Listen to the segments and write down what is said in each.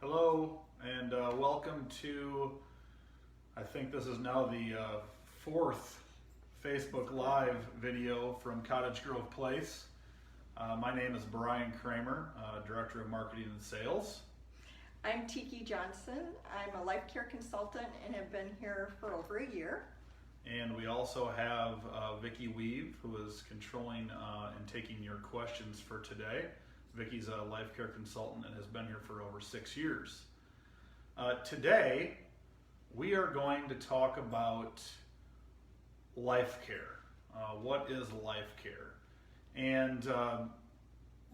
Hello, and welcome to, I think this is now the fourth Facebook Live video from Cottage Grove Place. My name is Brian Kramer, Director of Marketing and Sales. I'm Tiki Johnson. I'm a life care consultant and have been here for over a year. And we also have Vicki Weave, who is controlling and taking your questions for today. Vicki's a life care consultant and has been here for over 6 years. Today, we are going to talk about life care. What is life care? And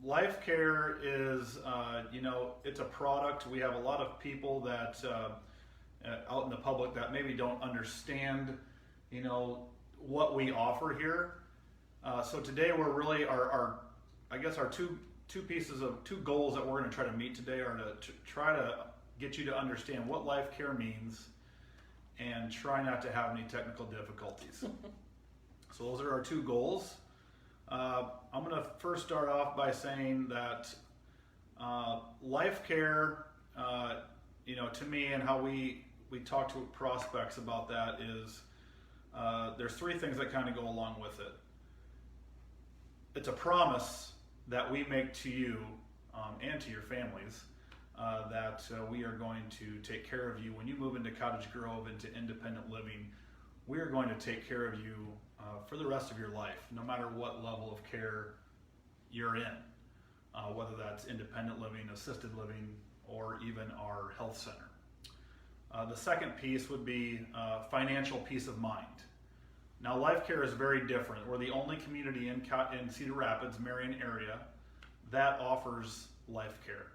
life care is, it's a product. We have a lot of people that out in the public that maybe don't understand, what we offer here. So today we're really, our two goals that we're going to try to meet today are to try to get you to understand what life care means and try not to have any technical difficulties. So those are our two goals. I'm going to first start off by saying that life care, to me and how we talk to prospects about that is there's three things that kind of go along with it. It's a promise that we make to you and to your families that we are going to take care of you. When you move into Cottage Grove, into independent living, we are going to take care of you for the rest of your life, no matter what level of care you're in, whether that's independent living, assisted living, or even our health center. The second piece would be financial peace of mind. Now, life care is very different. We're the only community in Cedar Rapids, Marion area, that offers life care.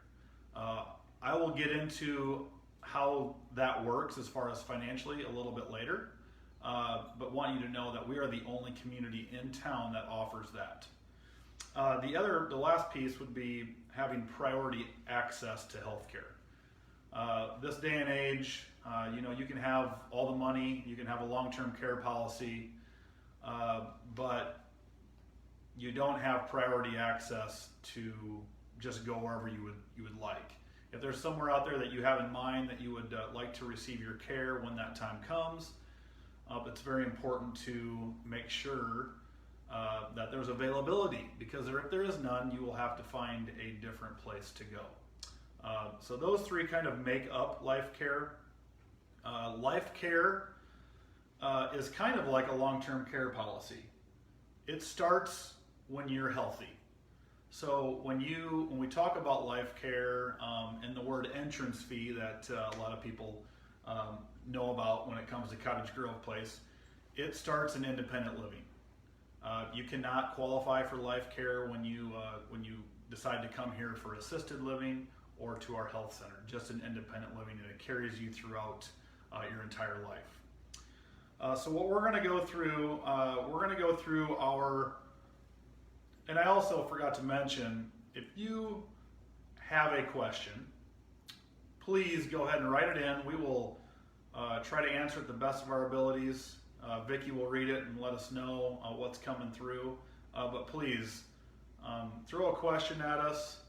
I will get into how that works as far as financially a little bit later, but want you to know that we are the only community in town that offers that. The last piece would be having priority access to health care. This day and age, you can have all the money, you can have a long-term care policy, but you don't have priority access to just go wherever you would like. If there's somewhere out there that you have in mind that you would like to receive your care when that time comes, it's very important to make sure that there's availability, because if there is none, you will have to find a different place to go. So those three kind of make up life care. Life care is kind of like a long-term care policy. It starts when you're healthy. So when we talk about life care and the word entrance fee that a lot of people know about when it comes to Cottage Grove Place, it starts in independent living. You cannot qualify for life care when you decide to come here for assisted living or to our health center, just in independent living, and it carries you throughout your entire life. So what we're going to go through, and I also forgot to mention, if you have a question, please go ahead and write it in. We will try to answer it the best of our abilities. Vicki will read it and let us know what's coming through. But please throw a question at us,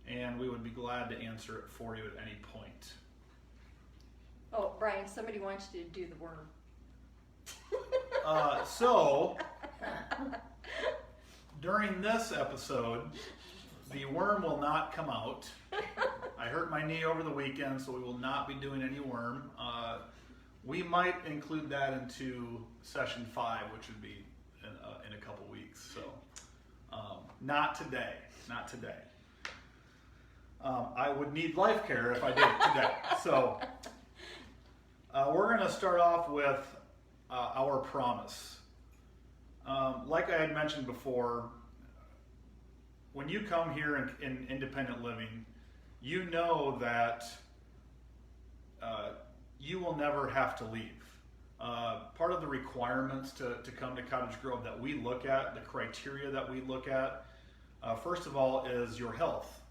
and we would be glad to answer it for you at any point. Oh, Brian, somebody wants you to do the worm. So, during this episode, the worm will not come out. I hurt my knee over the weekend, so we will not be doing any worm. We might include that into session 5, which would be in a couple weeks. So, not today. Not today. I would need life care if I did it today. So, we're going to start off with our promise. Like I had mentioned before, when you come here in independent living, you know that you will never have to leave. Part of the requirements to come to Cottage Grove that we look at, the criteria that we look at, first of all, is your health.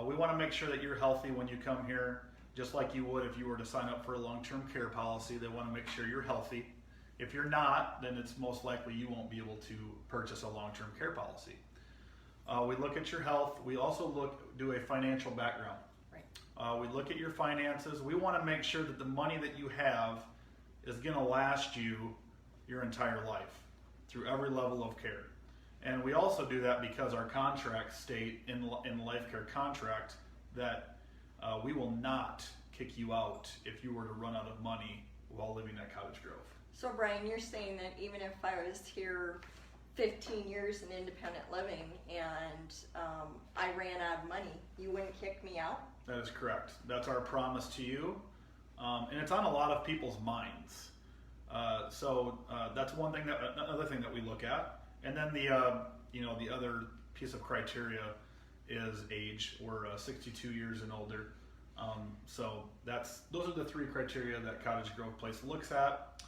We want to make sure that you're healthy when you come here, just like you would if you were to sign up for a long-term care policy. They want to make sure you're healthy. If you're not, then it's most likely you won't be able to purchase a long-term care policy. We look at your health. We also do a financial background. Right. We look at your finances. We want to make sure that the money that you have is going to last you your entire life through every level of care. And we also do that because our contracts state in the life care contract that we will not kick you out if you were to run out of money while living at Cottage Grove. So Brian, you're saying that even if I was here 15 years in independent living and I ran out of money, you wouldn't kick me out? That is correct. That's our promise to you. And it's on a lot of people's minds. So that's one thing another thing that we look at. And then the other piece of criteria is age. We're 62 years and older. So those are the three criteria that Cottage Grove Place looks at.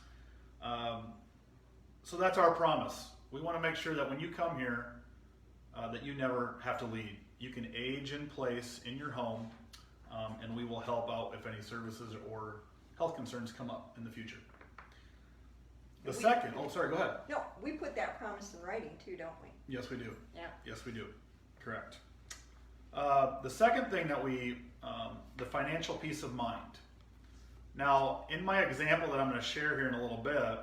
So that's our promise. We want to make sure that when you come here, that you never have to leave. You can age in place in your home, and we will help out if any services or health concerns come up in the future. Go ahead. No, we put that promise in writing too, don't we? Yes, we do. Yeah. Yes, we do. Correct. The second thing that the financial peace of mind. Now, in my example that I'm going to share here in a little bit,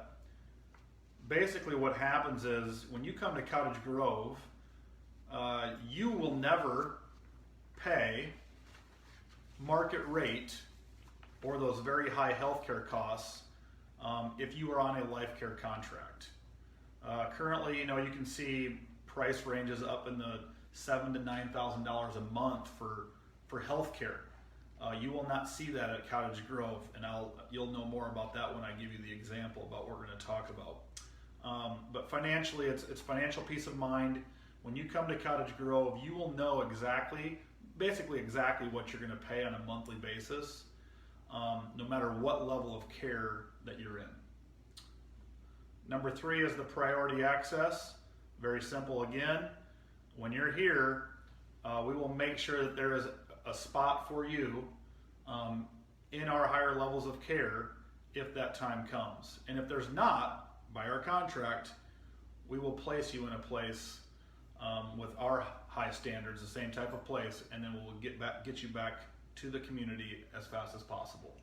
basically what happens is when you come to Cottage Grove, you will never pay market rate or those very high healthcare costs if you are on a life care contract. Currently, you can see price ranges up in the $7,000 to $9,000 a month for health care. You will not see that at Cottage Grove, and you'll know more about that when I give you the example about what we're going to talk about. But financially, it's financial peace of mind. When you come to Cottage Grove, you will know basically exactly what you're going to pay on a monthly basis, no matter what level of care that you're in. Number 3 is the priority access. Very simple again. When you're here, we will make sure that there is a spot for you in our higher levels of care if that time comes. And if there's not, by our contract, we will place you in a place with our high standards, the same type of place, and then we'll get you back to the community as fast as possible.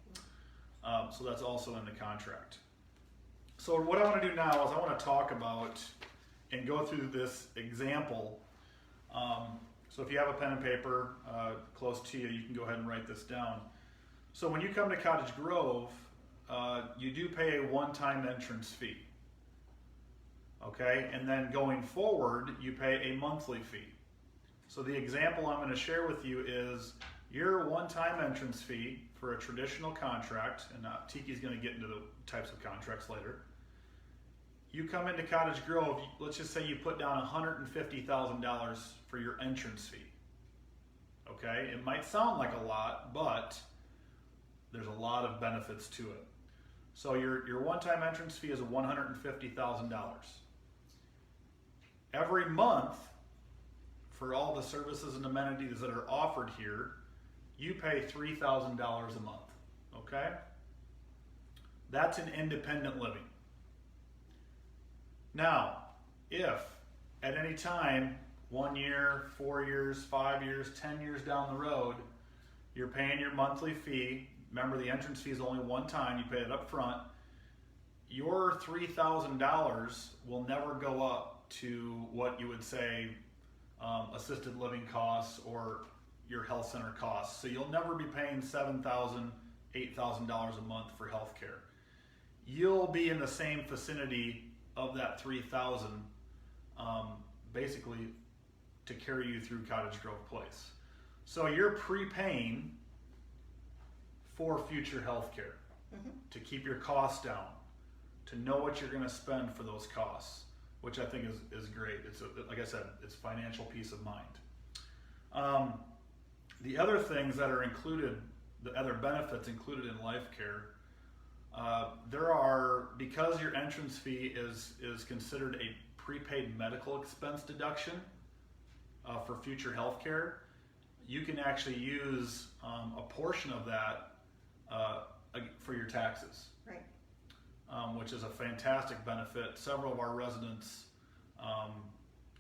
So that's also in the contract. So what I want to do now is I want to talk about and go through this example. So if you have a pen and paper close to you, you can go ahead and write this down. So when you come to Cottage Grove, you do pay a one-time entrance fee. Okay, and then going forward, you pay a monthly fee. So the example I'm going to share with you is your one-time entrance fee for a traditional contract, and Tiki's going to get into the types of contracts later. You come into Cottage Grove, let's just say you put down $150,000 for your entrance fee. Okay, it might sound like a lot, but there's a lot of benefits to it. So your one-time entrance fee is $150,000. Every month, for all the services and amenities that are offered here, you pay $3,000 a month. Okay, that's an independent living. Now, if at any time, 1 year, 4 years, 5 years, 10 years down the road, you're paying your monthly fee, remember the entrance fee is only one time, you pay it up front, your $3,000 will never go up to what you would say assisted living costs or your health center costs. So you'll never be paying $7,000, $8,000 a month for health care. You'll be in the same vicinity of that $3,000 basically to carry you through Cottage Grove Place. So you're prepaying for future health care, to keep your costs down, to know what you're going to spend for those costs, which I think is great. Like I said, it's financial peace of mind. The other things that are included, the other benefits included in life care, because your entrance fee is considered a prepaid medical expense deduction for future health care, you can actually use a portion of that for your taxes. Right. Which is a fantastic benefit. Several of our residents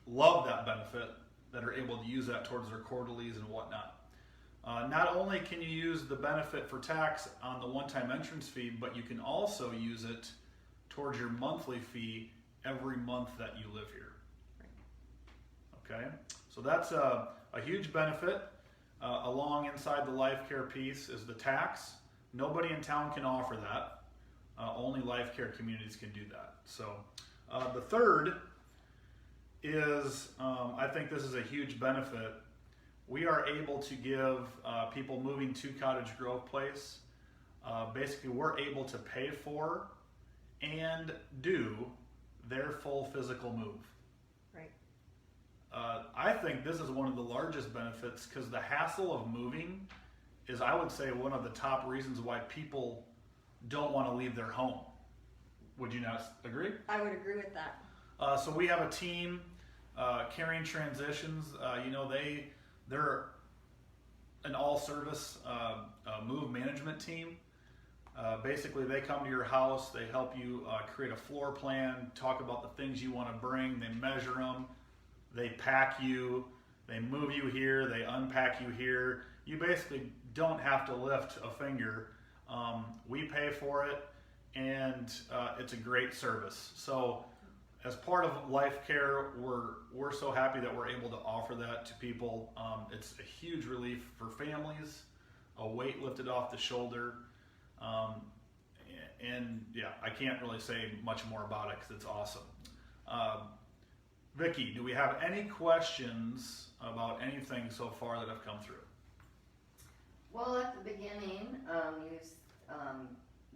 love that benefit, that are able to use that towards their quarterlies and whatnot. Not only can you use the benefit for tax on the one-time entrance fee, but you can also use it towards your monthly fee every month that you live here. Okay, so that's a huge benefit. Along inside the life care piece is the tax. Nobody in town can offer that. Only life care communities can do that. So the third is, I think this is a huge benefit. We are able to give people moving to Cottage Grove Place, basically we're able to pay for and do their full physical move. Right. I think this is one of the largest benefits because the hassle of moving is, I would say, one of the top reasons why people don't want to leave their home. Would you not agree? I would agree with that. So we have a team, Carrying Transitions. They're an all-service move management team. Basically, they come to your house, they help you create a floor plan, talk about the things you want to bring, they measure them, they pack you, they move you here, they unpack you here. You basically don't have to lift a finger. We pay for it, and it's a great service. So as part of Life Care, we're so happy that we're able to offer that to people. It's a huge relief for families, a weight lifted off the shoulder. And yeah, I can't really say much more about it because it's awesome. Vicki, do we have any questions about anything so far that have come through? Well, at the beginning,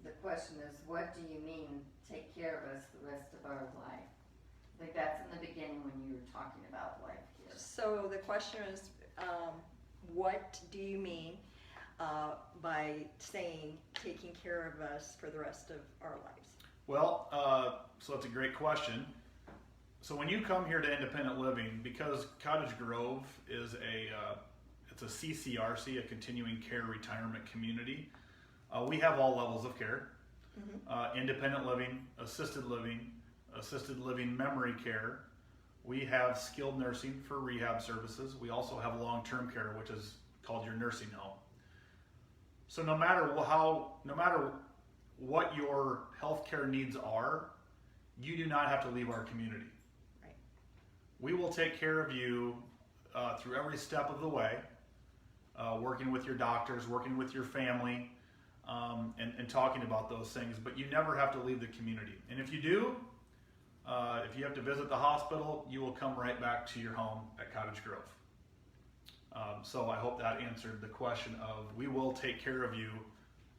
the question is, what do you mean, take care of us the rest of our life? I think that's in the beginning when you were talking about life care. So the question is, what do you mean by saying taking care of us for the rest of our lives? Well, so that's a great question. So when you come here to independent living, because Cottage Grove is it's a CCRC, a continuing care retirement community, we have all levels of care. Mm-hmm. Independent living, assisted living memory care. We have skilled nursing for rehab services. We also have long-term care, which is called your nursing home. So no matter what your healthcare needs are, you do not have to leave our community. Right. We will take care of you through every step of the way, working with your doctors, working with your family, and talking about those things. But you never have to leave the community. And if you do, if you have to visit the hospital, you will come right back to your home at Cottage Grove. So I hope that answered the question of, we will take care of you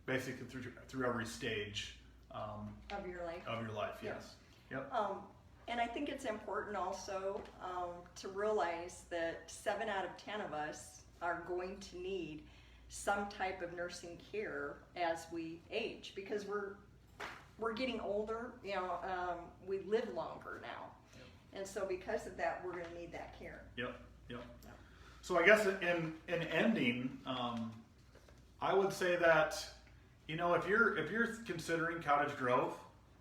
basically through every stage Of your life. Of your life, yes. Yep. And I think it's important also to realize that 7 out of 10 of us are going to need some type of nursing care as we age, because we're getting older. We live longer now, and so because of that, we're going to need that care. Yep. So I guess in ending, I would say that if you're considering Cottage Grove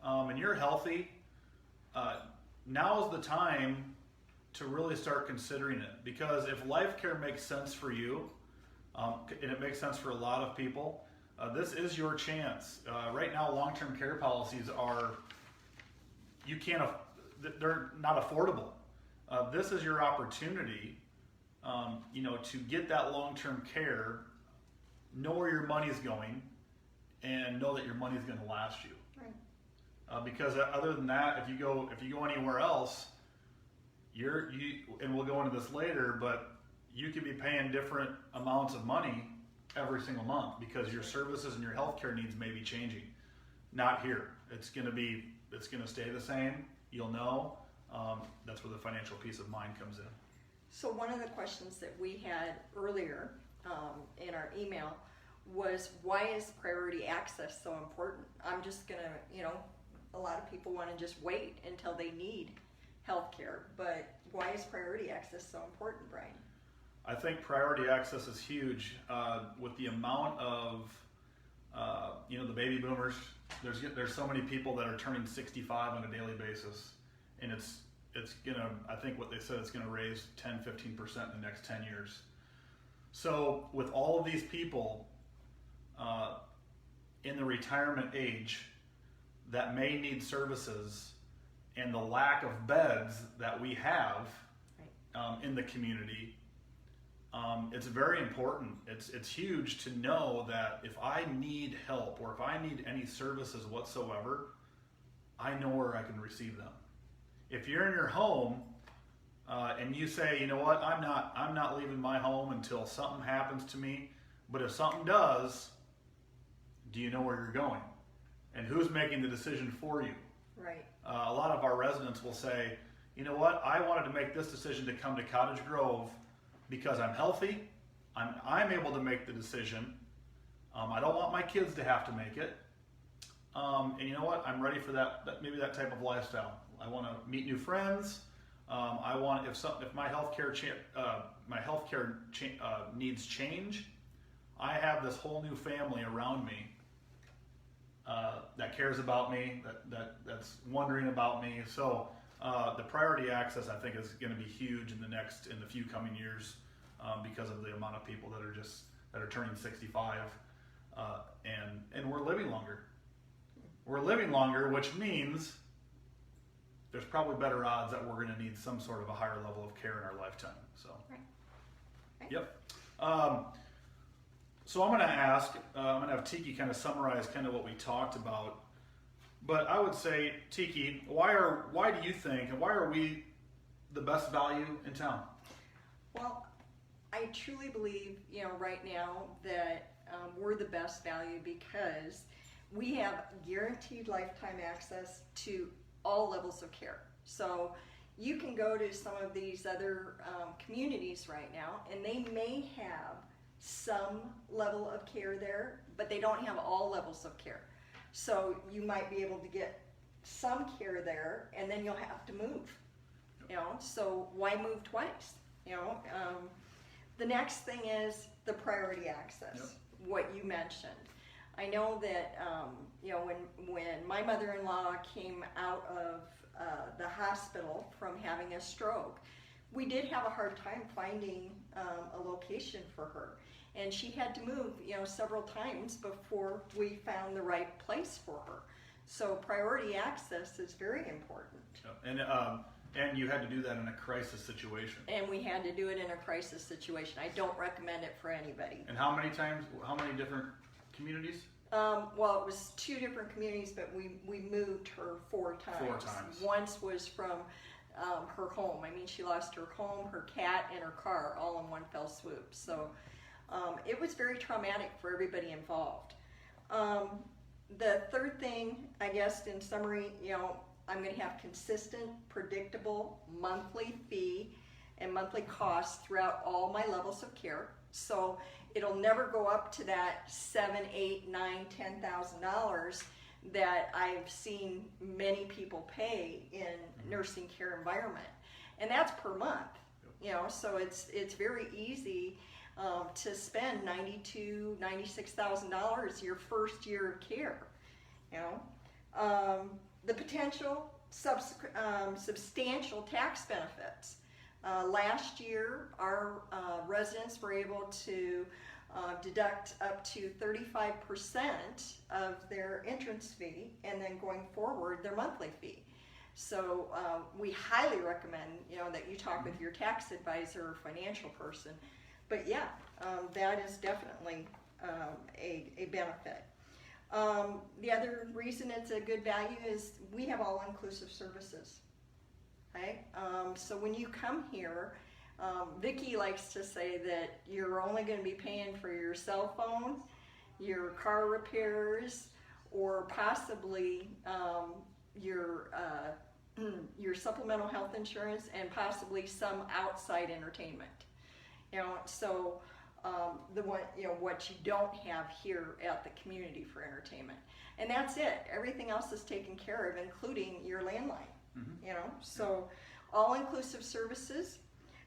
and you're healthy, now is the time to really start considering it, because if Life Care makes sense for you, and it makes sense for a lot of people, this is your chance. Right now, long-term care policies they're not affordable. This is your opportunity, to get that long-term care, know where your money's going, and know that your money's going to last you. Right. Because other than that, if you go anywhere else, and we'll go into this later, but you could be paying different amounts of money every single month because your services and your healthcare needs may be changing. Not here. It's going to stay the same. You'll know. That's where the financial peace of mind comes in. So one of the questions that we had earlier in our email was, why is priority access so important? I'm just going to, a lot of people want to just wait until they need health care, but why is priority access so important, Brian? I think priority access is huge with the amount of, the baby boomers. There's so many people that are turning 65 on a daily basis, and it's gonna, I think what they said, it's gonna raise 10-15% in the next 10 years. So with all of these people in the retirement age that may need services, and the lack of beds that we have in the community, it's very important. It's huge to know that if I need help or if I need any services whatsoever, I know where I can receive them. If you're in your home and you say, you know what, I'm not leaving my home until something happens to me, but if something does, do you know where you're going? And who's making the decision for you? Right. A lot of our residents will say, you know what, I wanted to make this decision to come to Cottage Grove because I'm healthy, I'm able to make the decision, I don't want my kids to have to make it, and you know what, I'm ready for that maybe that type of lifestyle. I want to meet new friends, I want, if my healthcare needs change, I have this whole new family around me that cares about me, that's wondering about me. So the priority access, I think, is going to be huge in the few coming years because of the amount of people that are turning 65, and we're living longer. We're living longer, which means there's probably better odds that we're going to need some sort of a higher level of care in our lifetime. So, Right. Yep. So I'm going to have Tiki kind of summarize kind of what we talked about. But I would say, Tiki, why do you think, and why are we the best value in town? Well, I truly believe, right now that we're the best value because we have guaranteed lifetime access to all levels of care. So you can go to some of these other communities right now, and they may have some level of care there, but they don't have all levels of care. So you might be able to get some care there, and then you'll have to move. So why move twice? The next thing is the priority access. What you mentioned. I know that when my mother-in-law came out of the hospital from having a stroke, we did have a hard time finding a location for her. And she had to move, several times before we found the right place for her. So priority access is very important. And you had to do that in a crisis situation. And we had to do it in a crisis situation. I don't recommend it for anybody. And how many different communities? Well, it was 2 different communities, but we moved her 4 times. 4 times. Once was from her home. I mean, she lost her home, her cat, and her car all in one fell swoop. So it was very traumatic for everybody involved. The third thing, I guess, in summary, I'm going to have consistent, predictable monthly fee and monthly costs throughout all my levels of care. So it'll never go up to that $7,000, $8,000, $9,000, $10,000 that I've seen many people pay in nursing care environment, and that's per month. So it's very easy to spend $92,000, $96,000 your first year of care. The potential substantial tax benefits. Last year, our residents were able to deduct up to 35% of their entrance fee, and then going forward, their monthly fee. So we highly recommend, that you talk with your tax advisor or financial person. But yeah, that is definitely a benefit. The other reason it's a good value is we have all-inclusive services. Okay? So when you come here, Vicki likes to say that you're only going to be paying for your cell phone, your car repairs, or possibly your supplemental health insurance, and possibly some outside entertainment. So what you don't have here at the community for entertainment, and that's it. Everything else is taken care of, including your landline. So all-inclusive services.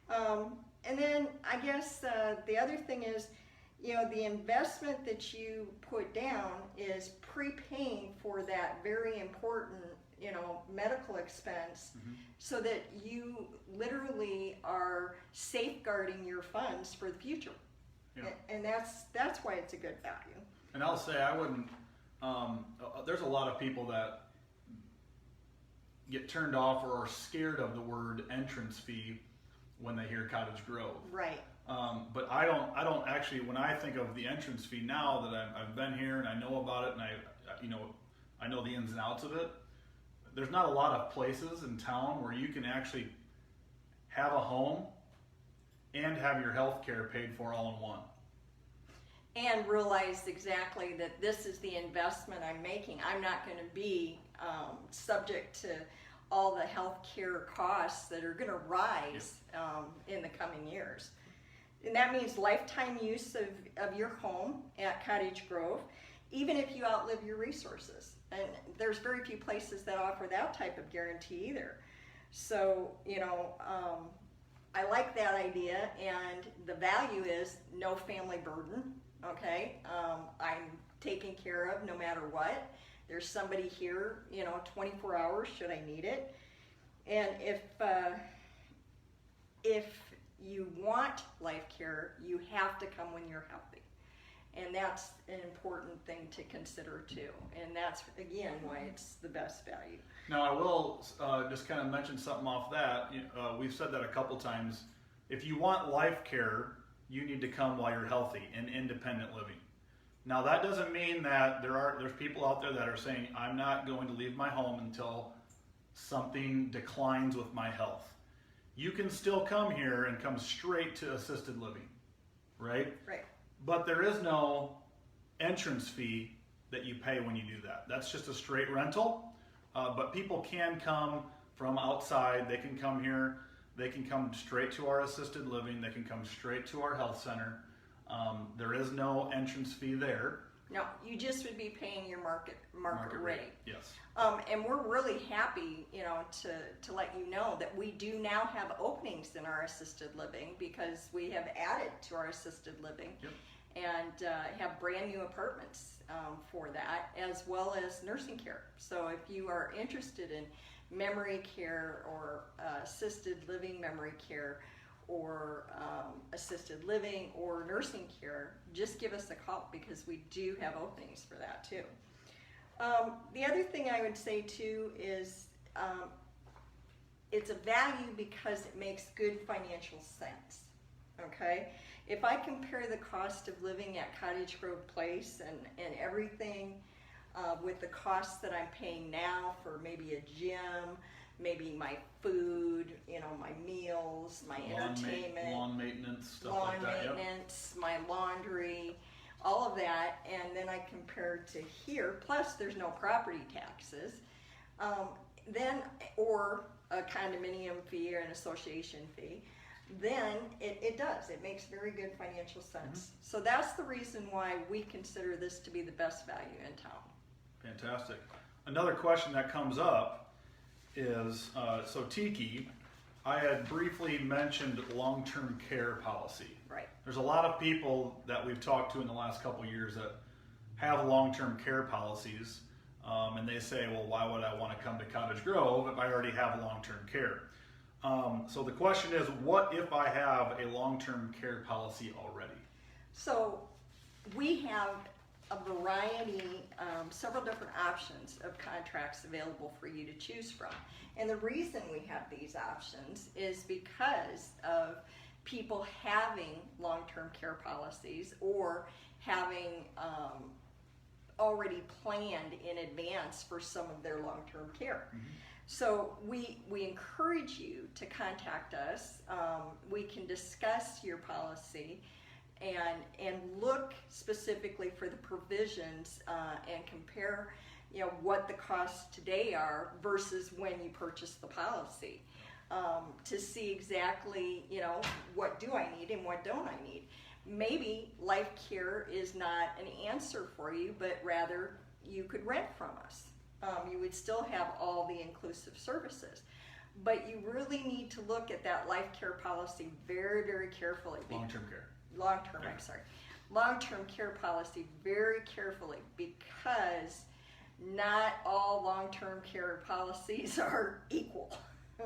And then I guess the other thing is, the investment that you put down is prepaying for that very important, medical expense, so that you literally are safeguarding your funds for the future. Yeah. And that's why it's a good value. And I'll say I wouldn't. There's a lot of people that get turned off or are scared of the word entrance fee when they hear Cottage Grove. Right. But I don't actually. When I think of the entrance fee now that I've been here and I know about it and I know the ins and outs of it. There's not a lot of places in town where you can actually have a home and have your health care paid for all in one. And realize exactly that this is the investment I'm making. I'm not going to be subject to all the health care costs that are going to rise in the coming years. And that means lifetime use of your home at Cottage Grove, even if you outlive your resources. And there's very few places that offer that type of guarantee either. So, I like that idea, and the value is no family burden, okay? I'm taken care of no matter what. There's somebody here, 24 hours should I need it. And if you want life care, you have to come when you're healthy. And that's an important thing to consider too. And that's, again, why it's the best value. Now I will just kind of mention something off that. We've said that a couple times. If you want life care, you need to come while you're healthy and independent living. Now that doesn't mean that there's people out there that are saying, I'm not going to leave my home until something declines with my health. You can still come here and come straight to assisted living, right? Right. But there is no entrance fee that you pay when you do that. That's just a straight rental. But people can come from outside. They can come here. They can come straight to our assisted living. They can come straight to our health center. There is no entrance fee there. No, you just would be paying your market rate. Yes. And we're really happy, to let you know that we do now have openings in our assisted living because we have added to our assisted living. Yep. And have brand new apartments for that, as well as nursing care. So if you are interested in memory care or assisted living memory care or assisted living or nursing care, just give us a call because we do have openings for that too. The other thing I would say too is it's a value because it makes good financial sense. Okay? If I compare the cost of living at Cottage Grove Place and everything with the costs that I'm paying now for maybe a gym, maybe my food, my meals, my entertainment, lawn maintenance, stuff lawn like that. maintenance, my laundry, all of that, and then I compare to here, plus there's no property taxes, or a condominium fee or an association fee, then it makes very good financial sense. So that's the reason why we consider this to be the best value in town. Fantastic. Another question that comes up is, so Tiki, I had briefly mentioned long-term care policy. Right. There's a lot of people that we've talked to in the last couple of years that have long-term care policies, and they say, well, why would I want to come to Cottage Grove if I already have long-term care? So the question is, what if I have a long-term care policy already? So we have a variety, several different options of contracts available for you to choose from. And the reason we have these options is because of people having long-term care policies or having already planned in advance for some of their long-term care. Mm-hmm. So we encourage you to contact us. We can discuss your policy and look specifically for the provisions and compare what the costs today are versus when you purchase the policy to see exactly what do I need and what don't I need. Maybe life care is not an answer for you, but rather you could rent from us. You would still have all the inclusive services. But you really need to look at that life care policy very, very carefully. Long-term care. Long-term care policy very carefully, because not all long-term care policies are equal.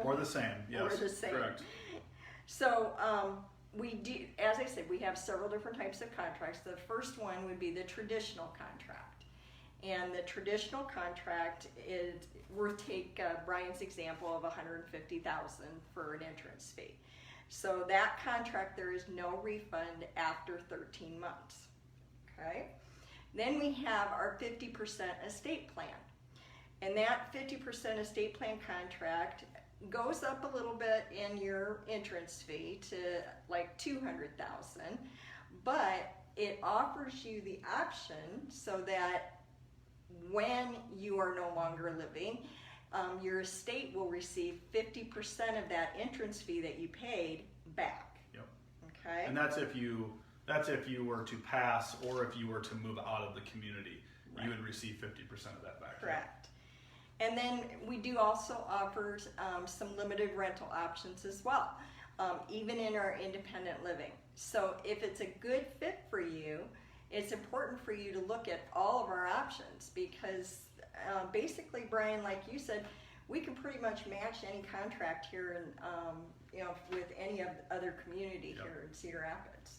Or the same, yes. Or the same. Correct. So we do, as I said, we have several different types of contracts. The first one would be the traditional contract. And the traditional contract is, we'll take Brian's example of $150,000 for an entrance fee. So that contract, there is no refund after 13 months, okay? Then we have our 50% estate plan. And that 50% estate plan contract goes up a little bit in your entrance fee to like $200,000, but it offers you the option so that when you are no longer living, your estate will receive 50% of that entrance fee that you paid back. Yep. Okay. And that's if you were to pass or if you were to move out of the community, Right. you would receive 50% of that back. Correct. And then we do also offer some limited rental options as well, even in our independent living. So if it's a good fit for you, it's important for you to look at all of our options because basically, Brian, like you said, we can pretty much match any contract here in, with any of the other community Yep. here in Cedar Rapids.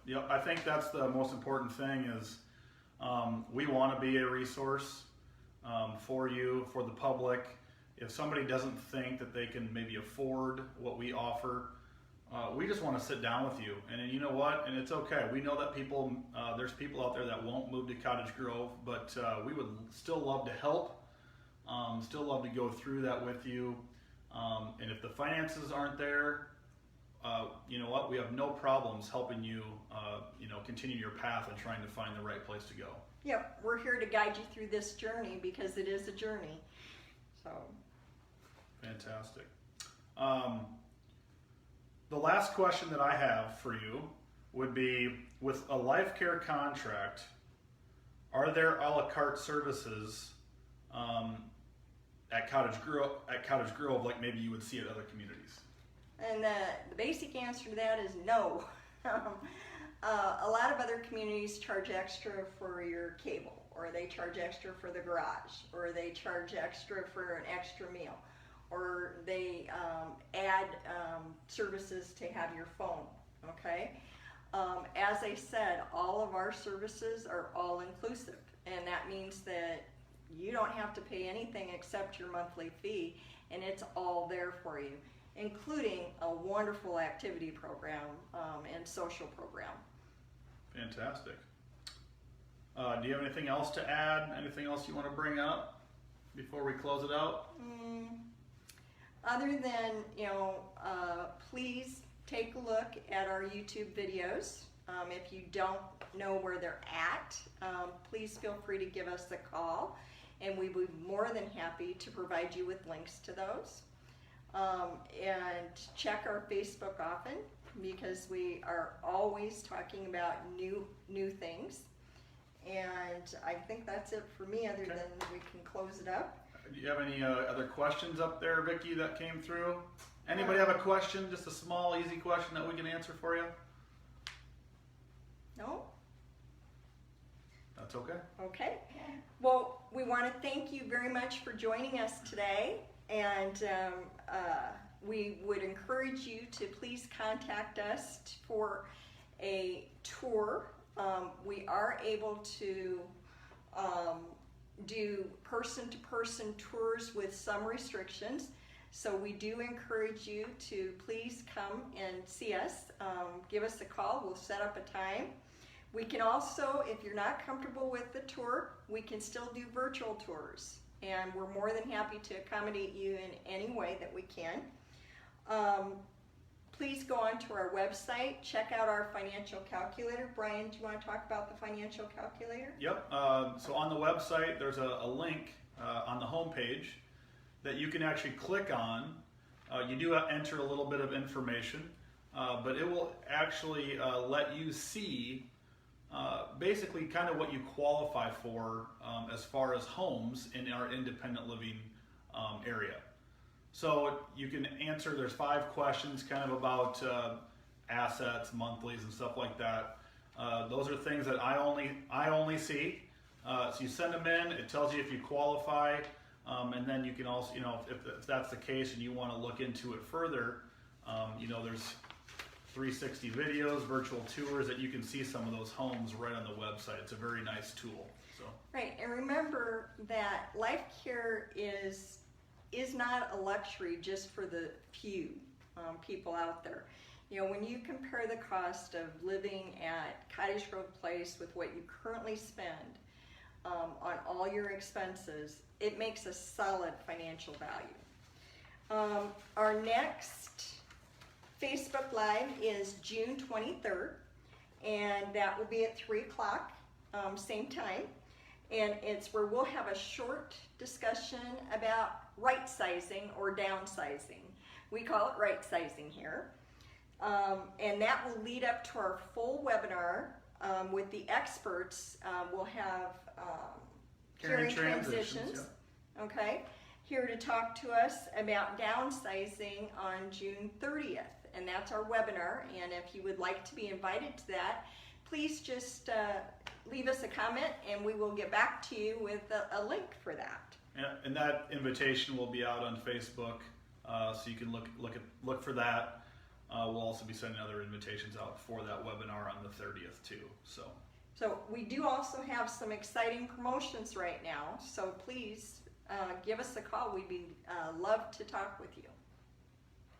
Yep. I think that's the most important thing is we want to be a resource for you, for the public. If somebody doesn't think that they can maybe afford what we offer, we just want to sit down with you. And you know what? And it's okay. We know that people, there's people out there that won't move to Cottage Grove, but we would still love to help, still love to go through that with you. And if the finances aren't there, you know what? We have no problems helping you, continue your path and trying to find the right place to go. Yep, we're here to guide you through this journey because it is a journey. So. Fantastic. The last question that I have for you would be, with a life care contract, are there a la carte services at Cottage Grove like maybe you would see at other communities? And the basic answer to that is no. A lot of other communities charge extra for your cable, or they charge extra for the garage, or they charge extra for an extra meal, or they add services to have your phone, okay? As I said, all of our services are all inclusive, and that means that you don't have to pay anything except your monthly fee, and it's all there for you, including a wonderful activity program and social program. Fantastic. Do you have anything else to add? Anything else you want to bring up before we close it out? Other than, please take a look at our YouTube videos. If you don't know where they're at, please feel free to give us a call, and we would be more than happy to provide you with links to those. And check our Facebook often, because we are always talking about new things. And I think that's it for me, other than we can close it up. Do you have any other questions up there, Vicki, that came through? Anybody have a question, just a small, easy question that we can answer for you? No? That's okay. Okay. Well, we want to thank you very much for joining us today, and we would encourage you to please contact us for a tour. We are able to do person-to-person tours with some restrictions, so we do encourage you to please come and see us. Give us a call. We'll set up a time. We can also, if you're not comfortable with the tour, we can still do virtual tours, and we're more than happy to accommodate you in any way that we can. Please go onto our website, check out our financial calculator. Brian, do you want to talk about the financial calculator? Yep. So on the website, there's a link on the home page that you can actually click on. You do enter a little bit of information, but it will actually let you see basically kind of what you qualify for as far as homes in our independent living area. So you can answer, there's 5 questions kind of about assets, monthlies, and stuff like that. Those are things that I only see. So you send them in, it tells you if you qualify, and then you can also, if that's the case and you want to look into it further, there's 360 videos, virtual tours that you can see some of those homes right on the website. It's a very nice tool. So Right, and remember that life care is not a luxury just for the few people out there. You know, when you compare the cost of living at Cottage Grove Place with what you currently spend on all your expenses, it makes a solid financial value. Our next Facebook Live is June 23rd, and that will be at 3 o'clock, same time. And it's where we'll have a short discussion about right sizing or downsizing. We call it right sizing here. And that will lead up to our full webinar with the experts. We'll have Caring Transitions, okay, here to talk to us about downsizing on June 30th. And that's our webinar. And if you would like to be invited to that, please just leave us a comment and we will get back to you with a link for that. yeah, and that invitation will be out on Facebook, so you can look for that. We'll also be sending other invitations out for that webinar on the 30th too. So we do also have some exciting promotions right now. So please give us a call. We'd be love to talk with you.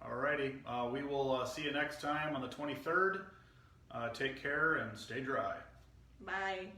Alrighty, we will see you next time on the 23rd. Take care and stay dry. Bye.